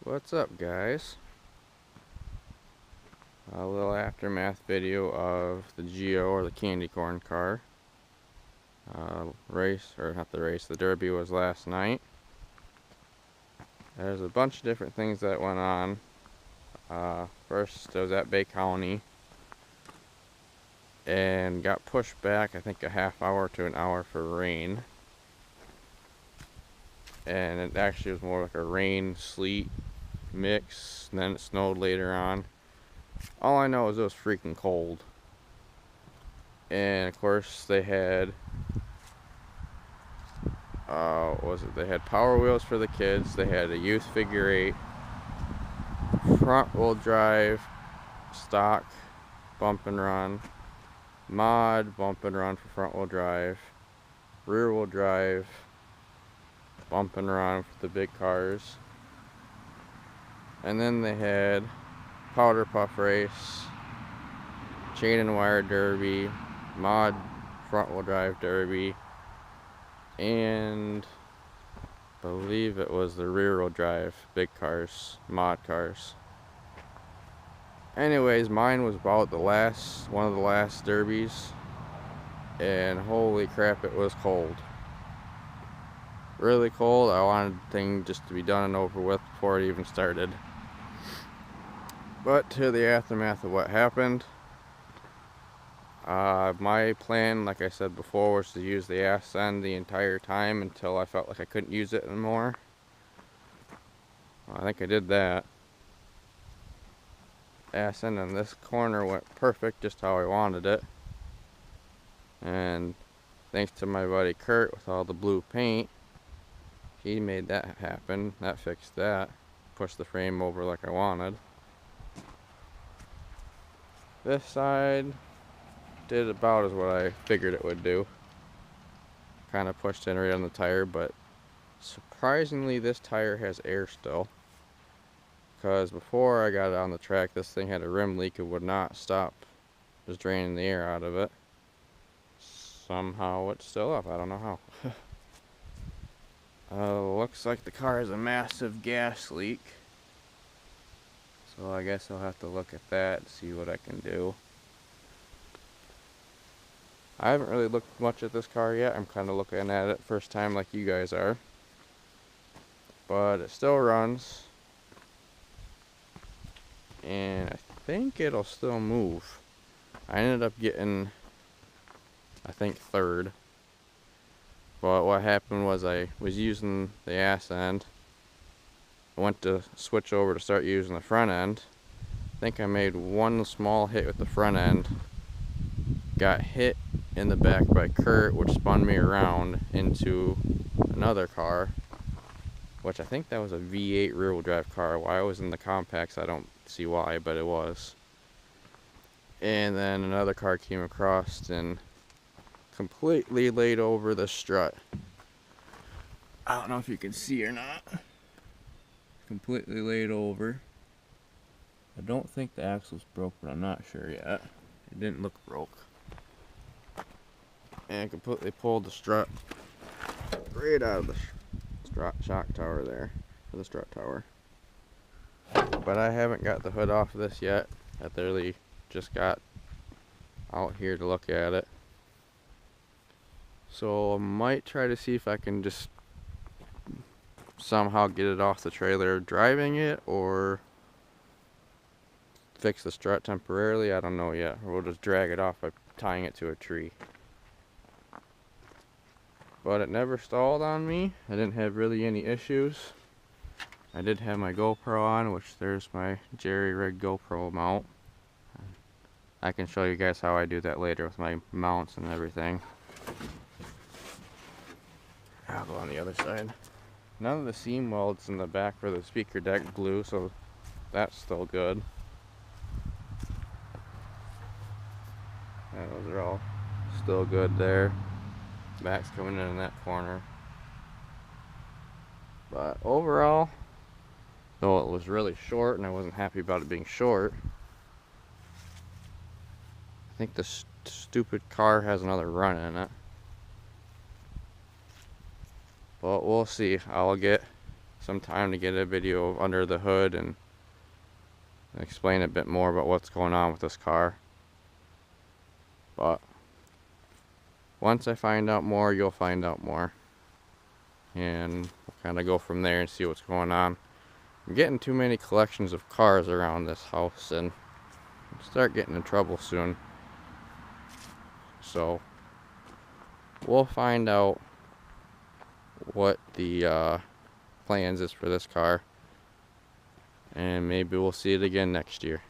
What's up, guys? A little aftermath video of the Geo, or the candy corn car race, or not the race, the derby was last night. There's a bunch of different things that went on. First, I was at Bay County and got pushed back, I think, a half hour to an hour for rain. And it actually was more like a rain sleet mix, and then it snowed later on. All I know is it was freaking cold. And of course they had they had Power Wheels for the kids. They had a youth figure 8, front wheel drive, stock, bump and run, mod, bump and run for front wheel drive, rear wheel drive, bump and run for the big cars. And then they had powder puff race, chain and wire derby, mod front wheel drive derby, and I believe it was the rear wheel drive big cars, mod cars. Anyways, mine was about one of the last derbies, and holy crap, it was cold. Really cold. I wanted the thing just to be done and over with before it even started. But to the aftermath of what happened, my plan, like I said before, was to use the ass end the entire time until I felt like I couldn't use it anymore. I think I did that. Ass end in this corner went perfect, just how I wanted it. And thanks to my buddy Kurt with all the blue paint, he made that happen. That fixed that. Pushed the frame over like I wanted. This side did about as what I figured it would do. Kind of pushed in right on the tire, but surprisingly this tire has air still. Because before I got it on the track, this thing had a rim leak. It would not stop just draining the air out of it. Somehow it's still up. I don't know how. Looks like the car has a massive gas leak. So I guess I'll have to look at that and see what I can do. I haven't really looked much at this car yet. I'm kind of looking at it first time like you guys are. But it still runs. And I think it'll still move. I ended up getting, I think, third. But what happened was I was using the ass end. I went to switch over to start using the front end. I think I made one small hit with the front end. Got hit in the back by Kurt, which spun me around into another car, which I think that was a V8 rear wheel drive car. Why I was in the compacts, I don't see why, but it was. And then another car came across and completely laid over the strut. I don't know if you can see or not. Completely laid over. I don't think the axle's broke, but I'm not sure yet. It didn't look broke. And completely pulled the strut right out of the strut shock tower there, or the strut tower. But I haven't got the hood off of this yet. I literally just got out here to look at it. So I might try to see if I can just somehow get it off the trailer driving it, or fix the strut temporarily. I don't know yet. Or we'll just drag it off by tying it to a tree. But it never stalled on me. I didn't have really any issues. I did have my GoPro on, which there's my jerry rig GoPro mount. I can show you guys how I do that later with my mounts and everything. I'll go on the other side. None of the seam welds in the back for the speaker deck glue, so that's still good. And those are all still good there. Back's coming in that corner. But overall, though it was really short and I wasn't happy about it being short, I think the stupid car has another run in it. But we'll see. I'll get some time to get a video of under the hood and explain a bit more about what's going on with this car. But once I find out more, you'll find out more. And we'll kind of go from there and see what's going on. I'm getting too many collections of cars around this house and I'll start getting in trouble soon. So we'll find out what the plans is for this car, and maybe we'll see it again next year.